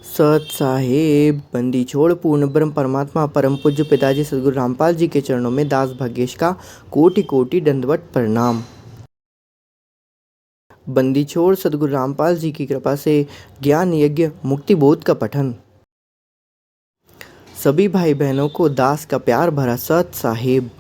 सत साहेब बंदी छोड़ पूर्ण ब्रह्म परमात्मा परम पूज्य पिताजी सदगुरु रामपाल जी के चरणों में दास भाग्येश का कोटि कोटि दंडवत प्रणाम। बंदी छोड़ सदगुरु रामपाल जी की कृपा से ज्ञान यज्ञ मुक्ति बोध का पठन। सभी भाई बहनों को दास का प्यार भरा सत साहेब।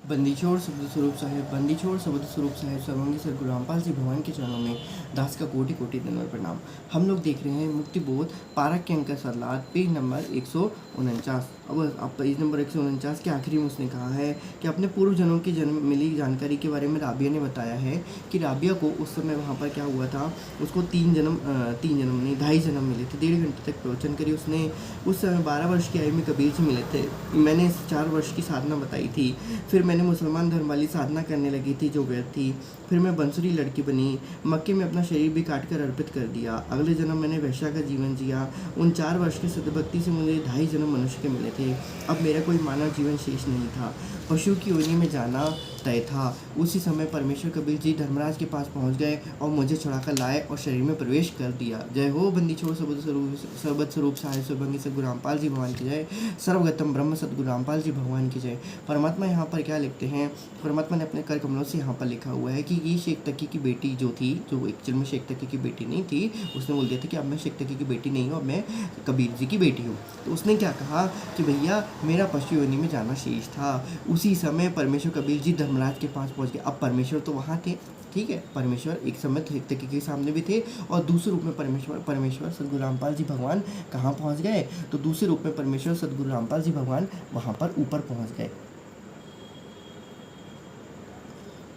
बंदीछोड़ शब्द स्वरूप साहेब बंदीछोड़ शब्द स्वरूप साहेब सर्वंगी सदगुरु रामपाल जी भगवान के चरणों में दास का कोटि कोटि दंडवत प्रणाम। हम लोग देख रहे हैं मुक्ति बोध पारक के अंक सरलाद पेज नंबर 149। अब पेज नंबर 149 के आखिरी में उसने कहा है कि अपने पूर्व जनों की जन्म मिली जानकारी के बारे में राबिया ने बताया है कि राबिया को उस समय वहाँ पर क्या हुआ था, उसको तीन जन्म नहीं 2.5 जन्म मिले थे। 1.5 घंटे तक प्रवचन करी उसने। उस समय 12 वर्ष की आयु में कबीर जी मिले थे। मैंने 4 वर्ष की साधना बताई थी। फिर मैंने मुसलमान धर्म वाली साधना करने लगी थी जो व्यर्थ थी। फिर मैं बंसुरी लड़की बनी, मक्के में अपना शरीर भी काट कर अर्पित कर दिया। अगले जन्म मैंने वैश्या का जीवन जिया। उन 4 वर्ष की सद्भक्ति से मुझे 2.5 जन्म मनुष्य के मिले थे। अब मेरा कोई मानव जीवन शेष नहीं था। पशु की योनि में जाना तय था। उसी समय परमेश्वर कबीर जी धर्मराज के पास पहुंच गए और मुझे छुड़ाकर लाए और शरीर में प्रवेश कर दिया। जय हो बंदी छोड़ सर्वत स्वरूप साहेब सर्वंगी सदगुरु रामपाल जी भगवान की जय। सर्वगतम ब्रह्म सदगुरु रामपाल जी भगवान की जय। परमात्मा यहाँ पर क्या लिखते हैं, परमात्मा ने अपने कर कमलों से यहाँ पर लिखा हुआ है कि ये शेख तकी की बेटी जो थी, जो एक्चुअल में शेख तकी की बेटी नहीं थी, उसने बोल दिया था कि अब मैं शेख तकी की बेटी नहीं हूँ, अब मैं कबीर जी की बेटी हूँ। तो उसने क्या कहा कि भैया मेरा पशु योनि में जाना शेष था। उसी समय परमेश्वर कबीर जी धर्मराज के पास पहुँच गए। अब परमेश्वर तो वहाँ थे, ठीक है, परमेश्वर एक समय शेख तकी के सामने भी थे और दूसरे रूप में परमेश्वर सदगुरु रामपाल जी भगवान कहाँ पहुँच गए, तो दूसरे रूप में परमेश्वर सदगुरु रामपाल जी भगवान वहाँ पर ऊपर पहुँच गए।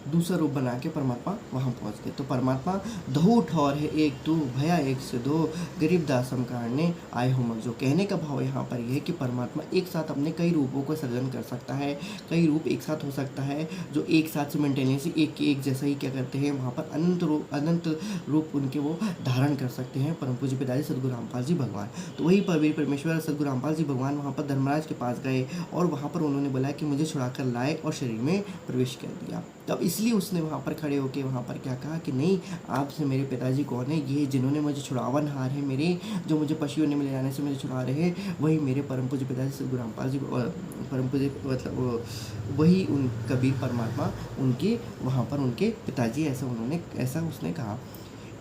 दूसरा रूप बना के परमात्मा वहाँ पहुँच गए। तो परमात्मा दहु ठौर है एक तू भया एक से दो गरीब दासम कारणे आए हो मग। जो कहने का भाव यहाँ पर यह है कि परमात्मा एक साथ अपने कई रूपों को सृजन कर सकता है। कई रूप एक साथ हो सकता है जो एक साथ सिमल्टेनियसली एक जैसा ही क्या करते हैं, वहाँ पर अनंत रूप उनके वो धारण कर सकते हैं परम पूज्य पिताजी सदगुरु रामपाल जी भगवान। तो वही परमेश्वर सदगुरु रामपाल जी भगवान वहाँ पर धर्मराज के पास गए और वहाँ पर उन्होंने बोला कि मुझे छुड़ाकर लाए और शरीर में प्रवेश कर दिया। तब इसलिए उसने वहाँ पर खड़े होकर वहाँ पर क्या कहा कि नहीं, आपसे मेरे पिताजी कौन है, ये जिन्होंने मुझे छुड़ावन हार है मेरे, जो मुझे पशुओं ने ले जाने से मुझे छुड़ा रहे हैं, वही मेरे परम पूज्य पिताजी सदगुरु रामपाल जी परम पूज्य मतलब वही उन कबीर परमात्मा उनके वहाँ पर उनके पिताजी, ऐसा उसने कहा।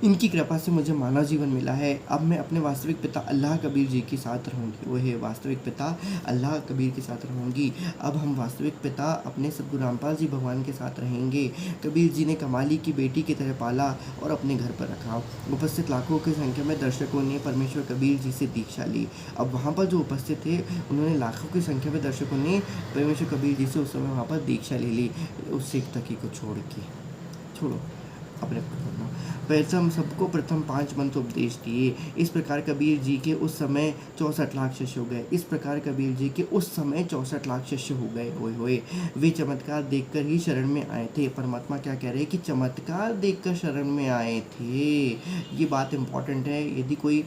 इनकी कृपा से मुझे मानव जीवन मिला है। अब मैं अपने वास्तविक पिता अल्लाह कबीर जी के साथ रहूँगी। वो है वास्तविक पिता अल्लाह कबीर के साथ रहूँगी। अब हम वास्तविक पिता अपने सदगुरु रामपाल जी भगवान के साथ रहेंगे। कबीर जी ने कमाली की बेटी की तरह पाला और अपने घर पर रखा। उपस्थित लाखों की संख्या में दर्शकों ने परमेश्वर कबीर जी से दीक्षा ली। अब वहाँ पर जो उपस्थित थे उन्होंने लाखों की संख्या में दर्शकों ने परमेश्वर कबीर जी से उस समय वहाँ पर दीक्षा ले ली। उस सिख तकी को छोड़ो अपने प्रथम सबको प्रथम 5 मंत्र उपदेश दिए। इस प्रकार कबीर जी के उस समय 64 लाख शिष्य हो गए। होए वे चमत्कार देखकर ही शरण में आए थे। परमात्मा क्या कह रहे हैं कि चमत्कार देखकर शरण में आए थे। ये बात इंपॉर्टेंट है। यदि कोई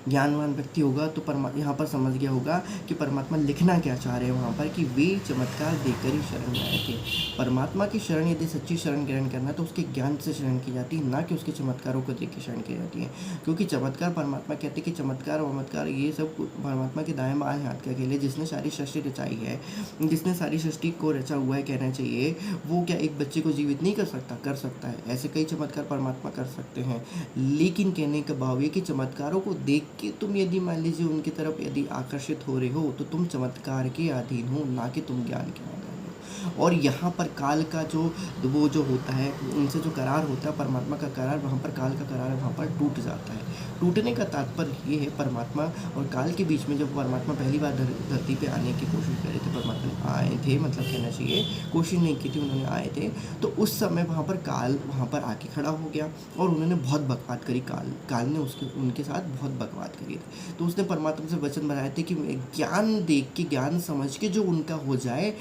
ज्ञानवान व्यक्ति होगा तो यहाँ पर समझ गया होगा कि परमात्मा लिखना क्या चाह रहे हैं वहाँ पर, कि वे चमत्कार देकर ही शरण में आए थे। परमात्मा की शरण यदि सच्ची शरण ग्रहण करना है तो उसके ज्ञान से शरण की जाती है, ना कि उसके चमत्कारों को देख के शरण की जाती है। क्योंकि चमत्कार परमात्मा कहते हैं कि चमत्कार वमत्कार ये सब परमात्मा के दाएं बाएं हाथ का खेल है। जिसने सारी सृष्टि रचाई है, जिसने सारी सृष्टि को रचा हुआ है कहना चाहिए, वो क्या एक बच्चे को जीवित नहीं कर सकता? कर सकता है। ऐसे कई चमत्कार परमात्मा कर सकते हैं। लेकिन कहने का भाव ये कि चमत्कारों को देख कि तुम यदि मान लीजिए उनकी तरफ यदि आकर्षित हो रहे हो तो तुम चमत्कार के अधीन हो, ना कि तुम ज्ञान के अधीन हो। और यहाँ पर काल का जो होता है, उनसे जो करार होता है, परमात्मा का करार, वहाँ पर काल का करार वहाँ पर टूट जाता है। टूटने का तात्पर्य ये है परमात्मा और काल के बीच में जब परमात्मा पहली बार धरती पे आने की कोशिश कर रहे थे, परमात्मा आए थे, मतलब कहना चाहिए कोशिश नहीं की थी, उन्होंने आए थे, तो उस समय वहाँ पर काल वहाँ पर आके खड़ा हो गया और उन्होंने बहुत बकवाद करी। काल ने उनके साथ बहुत बकवाद करी थी। तो उसने परमात्मा से वचन बनाए थे कि ज्ञान देख के, ज्ञान समझ के जो उनका हो जाए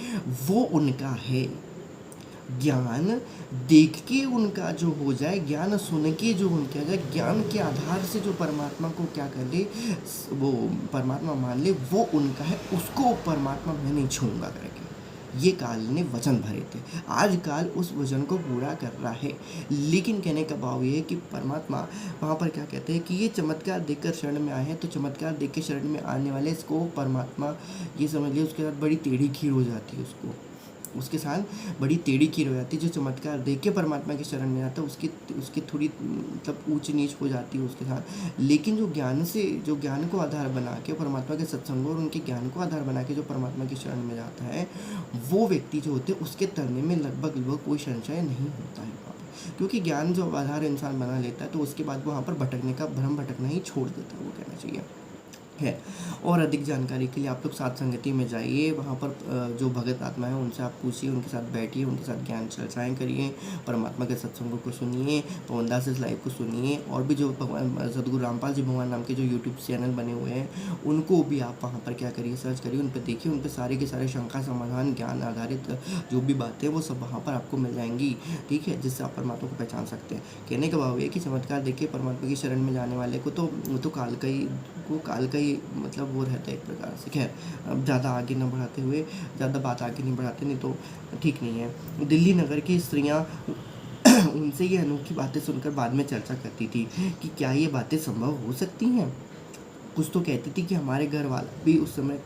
वो उनका है। ज्ञान देख के उनका जो हो जाए, ज्ञान सुन के जो उनका हो जाए, ज्ञान के आधार से जो परमात्मा को क्या कर ले, वो परमात्मा मान ले, वो उनका है। उसको परमात्मा मैं नहीं छूँगा करके, ये काल ने वचन भरे थे। आज काल उस वचन को पूरा कर रहा है। लेकिन कहने का भाव ये है कि परमात्मा वहाँ पर क्या कहते हैं कि ये चमत्कार देखकर शरण में आए हैं, तो चमत्कार देख के शरण में आने वाले इसको परमात्मा ये समझ लिया उसके साथ बड़ी टेढ़ी खीर हो जाती है, उसके साथ बड़ी टेढ़ी खीर हो जाती है। जो चमत्कार देख के परमात्मा की शरण में आता है उसकी थोड़ी मतलब ऊंच नीच हो जाती है उसके साथ। लेकिन जो ज्ञान को आधार बना के परमात्मा के सत्संग और उनके ज्ञान को आधार बना के जो परमात्मा की शरण में जाता है, वो व्यक्ति जो होते हैं उसके तरने में लगभग कोई संशय नहीं होता है वहाँ पर। क्योंकि ज्ञान जो आधार इंसान बना लेता है तो उसके बाद वहाँ पर भटकना ही छोड़ देता है, वो कहना चाहिए है। और अधिक जानकारी के लिए आप लोग साथ संगति में जाइए, वहाँ पर जो भगत आत्मा है उनसे आप पूछिए, उनके साथ बैठिए, उनके साथ ज्ञान चर्चाएँ करिए, परमात्मा के सत्संगों को सुनिए, पवनदास इस लाइव को सुनिए। और भी जो भगवान सदगुरु रामपाल जी भगवान नाम के जो यूट्यूब चैनल बने हुए हैं उनको भी आप वहाँ पर क्या करिए, सर्च करिए, उन पर देखिए, उन पर सारे के सारे शंका समाधान ज्ञान आधारित जो भी बातें वो सब वहाँ पर आपको मिल जाएंगी, ठीक है, जिससे आप परमात्मा को पहचान सकते हैं। कहने का भाव है कि चमत्कार देखिए परमात्मा की शरण में जाने वाले को तो काल का ही मतलब वो रहता है एक प्रकार से। खैर, अब ज़्यादा आगे न बढ़ाते हुए, ज़्यादा बात आगे नहीं बढ़ाते, नहीं तो ठीक नहीं है। दिल्ली नगर की स्त्रियाँ उनसे ये अनोखी बातें सुनकर बाद में चर्चा करती थी कि क्या ये बातें संभव हो सकती हैं। कुछ तो कहती थी कि हमारे घर वाला भी उस समय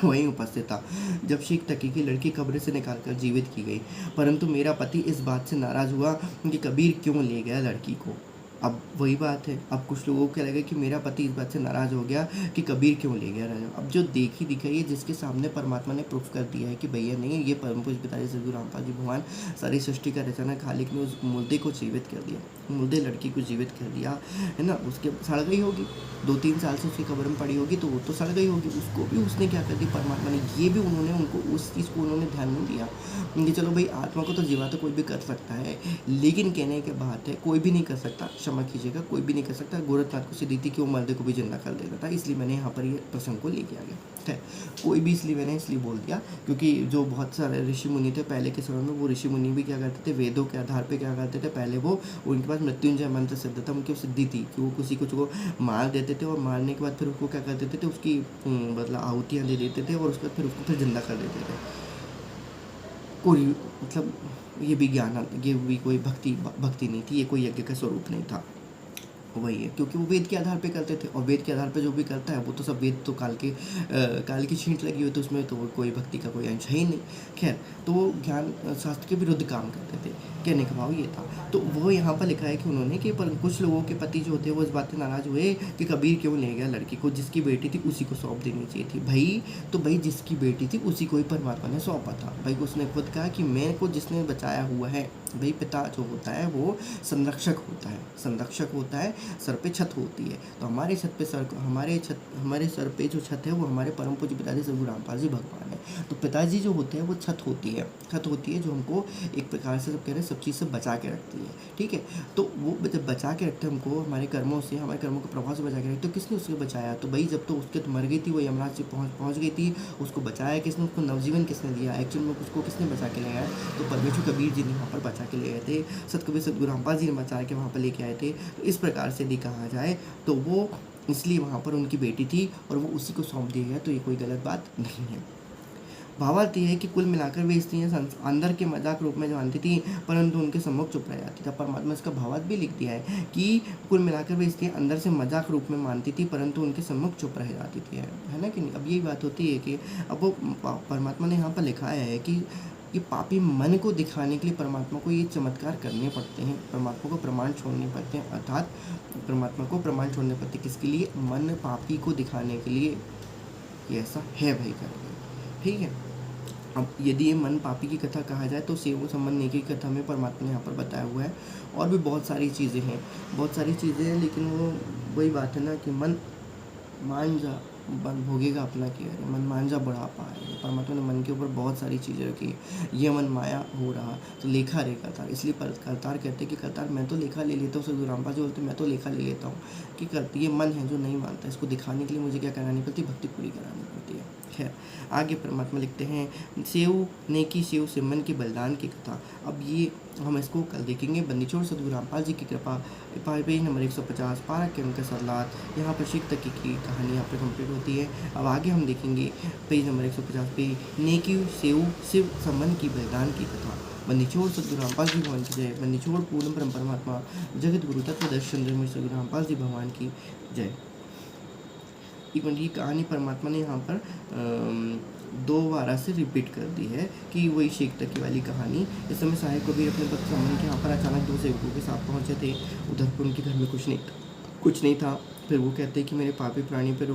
वहीं उपस्थित था जब शेख तकी की लड़की कब्र से निकालकर जीवित की गई, परंतु मेरा पति इस बात से नाराज़ हुआ कि कबीर क्यों ले गया लड़की को। अब वही बात है, अब कुछ लोगों को क्या लगा कि मेरा पति इस बात से नाराज़ हो गया कि कबीर क्यों ले गया राजा। अब जो देखी दिखाई है, जिसके सामने परमात्मा ने प्रूफ कर दिया है कि भैया नहीं, ये परम पूज्य पिताजी सदगुरु रामपाल जी भगवान सारी सृष्टि का रचना खालिक ने उस मुर्दे को जीवित कर दिया, मुर्दे लड़की को जीवित कर दिया है ना। उसके सड़ गई होगी, 2-3 साल से उसकी कब्र में पड़ी होगी, तो वो तो सड़ गई होगी, उसको भी उसने क्या कर दी परमात्मा ने। ये भी उनको उस चीज़ को उन्होंने ध्यान नहीं दिया कि चलो भाई आत्मा को तो जीवा तो कोई भी कर सकता है, लेकिन कहने के बात है कोई भी नहीं कर सकता, क्षमा कीजिएगा, कोई भी नहीं कर सकता। गोरखनाथ को सीधी थी कि वो मर्दे को भी जिंदा कर देता था, इसलिए मैंने यहाँ पर ये प्रसंग को लेके आ गया। है कोई भी इसलिए बोल दिया क्योंकि जो बहुत सारे ऋषि मुनि थे पहले के समय में, वो ऋषि मुनि भी क्या करते थे, वेदों के आधार पे क्या करते थे, पहले वो उनके पास मृत्युंजय मंत्र सिद्ध था, उनकी सिद्धि थी कि वो किसी कुछ को मार देते थे और मारने के बाद फिर उसको क्या कर देते थे, उसकी मतलब आहुतियाँ दे देते थे और उसके बाद फिर उसको फिर जिंदा कर देते थे। कोई मतलब ये भी ज्ञान, ये भी कोई भक्ति नहीं थी, ये कोई यज्ञ का स्वरूप नहीं था। वही है क्योंकि वो वेद के आधार पे करते थे, और वेद के आधार पे जो भी करता है वो तो सब वेद तो काल की छींट लगी हुई, तो उसमें तो कोई भक्ति का कोई अंश है ही नहीं। खैर, तो वो ज्ञान शास्त्र के विरुद्ध काम करते थे, कहने का भाव ये था। तो वो यहाँ पर लिखा है कि उन्होंने कि पर कुछ लोगों के पति जो होते हैं वो इस बात से नाराज़ हुए कि कबीर क्यों ले गया लड़की को, जिसकी बेटी थी उसी को सौंप देनी चाहिए थी। भाई जिसकी बेटी थी उसी को ही परमात्मा ने सौंपा था। भाई उसने खुद कहा कि मेरे को जिसने बचाया हुआ है, भाई पिता जो होता है वो संरक्षक होता है, सर पे छत होती है। तो हमारे सर पे जो छत है वो हमारे परम पूज्य पिताजी सदगुरु रामपाल जी भगवान है। तो पिताजी जो होते हैं वो छत होती है जो हमको एक प्रकार से सब कह रहे हैं सब चीज़ से बचा के रखती है, ठीक है। तो वो जब बचा के रखते हैं हमको, हमारे कर्मों के प्रभाव से बचा के रखते, तो किसने उसको बचाया, तो भाई जब तो उसके तो मर गई थी, वो यमराज से पहुँच गई थी, उसको बचाया किसने, उसको नवजीवन किसने दिया, एक्चुअल में उसको किसने बचा के ले आया, तो परमेश्वर कबीर जी ने वहाँ पर बचा के ले आए थे, सतकबीर सदगुरु रामपाल जी ने बचा के वहाँ पर लेके आए थे। तो इस प्रकार से यदि कहा जाए तो वो इसलिए वहाँ पर उनकी बेटी थी और वो उसी को सौंप दिया गया, तो ये कोई गलत बात नहीं है। भावार्थ यह है कि कुल मिलाकर वे स्त्रियाँ अंदर के मजाक रूप में जानती थी, परंतु उनके सम्मुख चुप रह जाती था। परमात्मा इसका भावार्थ भी लिख दिया है कि कुल मिलाकर वे स्त्रियाँ अंदर से मजाक रूप में मानती थी, परंतु उनके सम्मुख चुप रह जाती थी, है ना कि नहीं। अब यही बात होती है कि अब वो परमात्मा ने यहाँ पर लिखा है कि ये पापी मन को दिखाने के लिए परमात्मा को ये चमत्कार करने पड़ते हैं, परमात्मा को प्रमाण छोड़ने पड़ते हैं, अर्थात परमात्मा को प्रमाण छोड़ने पड़ते हैं किसके लिए, मन पापी को दिखाने के लिए ये ऐसा है भाई करके, ठीक है। अब यदि ये मन पापी की कथा कहा जाए तो सेवों संबंध की कथा में परमात्मा ने यहाँ पर बताया हुआ है, और भी बहुत सारी चीज़ें हैं, लेकिन वो वही बात है ना कि मन मान जा बन भोगेगा अपना किया, मन मान जा बुढ़ापा है। परमात्मा ने मन के ऊपर बहुत सारी चीज़ें रखी है, ये मन माया हो रहा तो लेखा रे करतार, इसलिए करतार कहते हैं कि करतार मैं तो लेखा ले लेता हूँ, सदगुरु रामपाल जी बोलते मैं तो लेखा ले लेता हूँ कि करती ये मन है जो नहीं मानता, इसको दिखाने के लिए मुझे क्या करानी पड़ती, भक्ति पूरी करानी पड़ती है। खैर आगे परमात्मा लिखते हैं सेव नेकी सेव सिमन के बलिदान की कथा। अब ये हम इसको कल देखेंगे। बंदी छोड़ सतगुरु रामपाल जी की कृपा, पेज नंबर 150, पारक के अंक सलाद। यहाँ पर शिक तक की कहानी यहाँ पर कंप्लीट होती है। अब आगे हम देखेंगे पेज नंबर 150 पे नेकी सेव शिव समन की बलिदान की कथा। बंदी छोड़ सतगुरु रामपाल जी भगवान की जय। बंदी छोड़ पूर्ण ब्रह्म परमात्मा जगत गुरु तत्वदर्शी चंद्रमणि सतगुरु रामपाल जी भगवान की जय। इवन ये कहानी परमात्मा ने यहाँ पर दो बार से रिपीट कर दी है कि वही शेख तकी वाली कहानी। इस समय साहिब कबीर अपने भक्त समन के यहाँ पर अचानक दो सेवकों के साथ पहुँचे थे। उधर पर उनके घर में कुछ नहीं था। फिर वो कहते हैं कि मेरे पापी प्राणी पर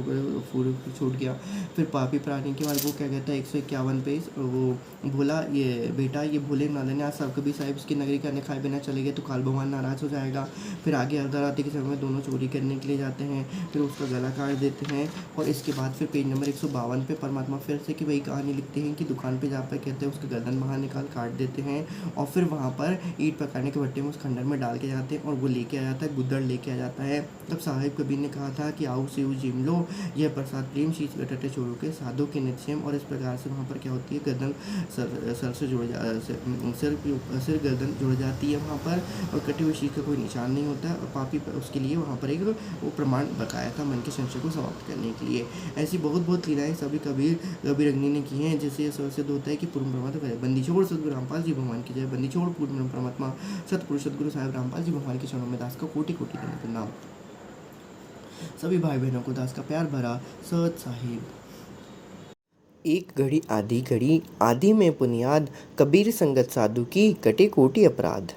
फूल छूट गया। फिर पापी प्राणी के बाद वो क्या कहता है 151 पे वो भोला ये बेटा ये भोले नाले ने आज सब कभी साहिब इसकी नगरी करने खाए बिना चले गए तो काल भगवान नाराज़ हो जाएगा। फिर आगे अर्धा रात्रि के समय में दोनों चोरी करने के लिए जाते हैं। फिर उसका गला काट देते हैं। और इसके बाद फिर पेज नंबर 152 पे परमात्मा फिर से कि वही कहानी लिखते हैं कि दुकान पर जा पर कहते हैं उसका गर्दन बाहर निकाल काट देते हैं। और फिर वहाँ पर ईंट पकाने के भट्टे में उस खंडर में डाल के जाते हैं और वो लेके आ जाता है, गुद्दड़ लेके आ जाता है। तब साहिब कबीर ने कहा था कि आओ सेव जिम लो, यह प्रसाद प्रेम शीश गटटे चोरों के साधु के निश्चयम। और इस प्रकार से वहाँ पर क्या होती है गर्दन सर से जुड़ सिर गर्दन जुड़ जाती है वहाँ पर। और कटी हुई शीश का कोई निशान नहीं होता। और पापी उसके लिए वहाँ पर एक वो प्रमाण बकाया था मन के संशय को समाप्त करने के लिए। ऐसी बहुत लीलाएँ सभी कबीर अग्नि ने की हैं, जिससे यह सिद्ध होता है कि पूर्ण परमात्मा बंदी छोड़ सतगुरु रामपाल जी भगवान की जय। बंदी छोड़ पूर्ण परमात्मा सतपुरुष सतगुरु साहिब रामपाल जी भगवान के चरणों में दास का कोटि कोटि प्रणाम। सभी भाई बहनों को दास का प्यार भरा सत साहिब। एक घड़ी आधी घड़ी आदि में बुनियाद, कबीर संगत साधु की कटे कोटि अपराध।